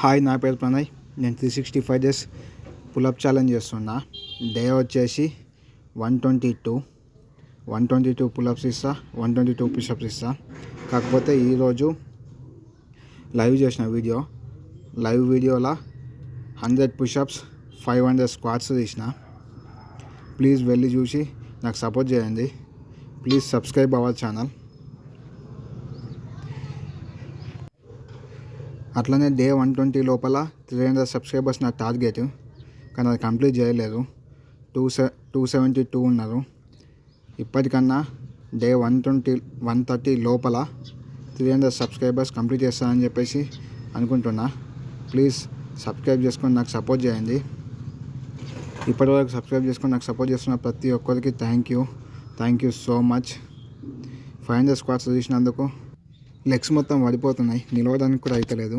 Hi, నా పేరు ప్రణయ్. నేను 365 డేస్ పులప్ ఛాలెంజ్ చేస్తున్నా. డే వచ్చేసి 122 పులప్స్ ఇస్తా, 122 పుషప్స్ ఇస్తా. కాకపోతే ఈరోజు లైవ్ చేసిన లైవ్ వీడియోలో 100 పుషప్స్, 500 స్క్వాట్స్ తీసిన. ప్లీజ్ వెళ్ళి చూసి నాకు సపోర్ట్ చేయండి. Please subscribe our channel. అట్లనే డే 120 లోపల 300 సబ్స్క్రైబర్స్ నా టార్గెట్, కానీ అది కంప్లీట్ చేయలేదు. 272 ఉన్నారు. ఇప్పటికన్నా డే 130 లోపల 300 సబ్స్క్రైబర్స్ కంప్లీట్ చేస్తానని చెప్పేసి అనుకుంటున్నా. ప్లీజ్ సబ్స్క్రైబ్ చేసుకొని నాకు సపోర్ట్ చేయండి. ఇప్పటివరకు సబ్స్క్రైబ్ చేసుకొని నాకు సపోర్ట్ చేస్తున్న ప్రతి ఒక్కరికి thank you so much. 500 squats తీసినందుకు లెగ్స్ మొత్తం పడిపోతున్నాయి, నిలవడానికి కూడా అయితలేదు.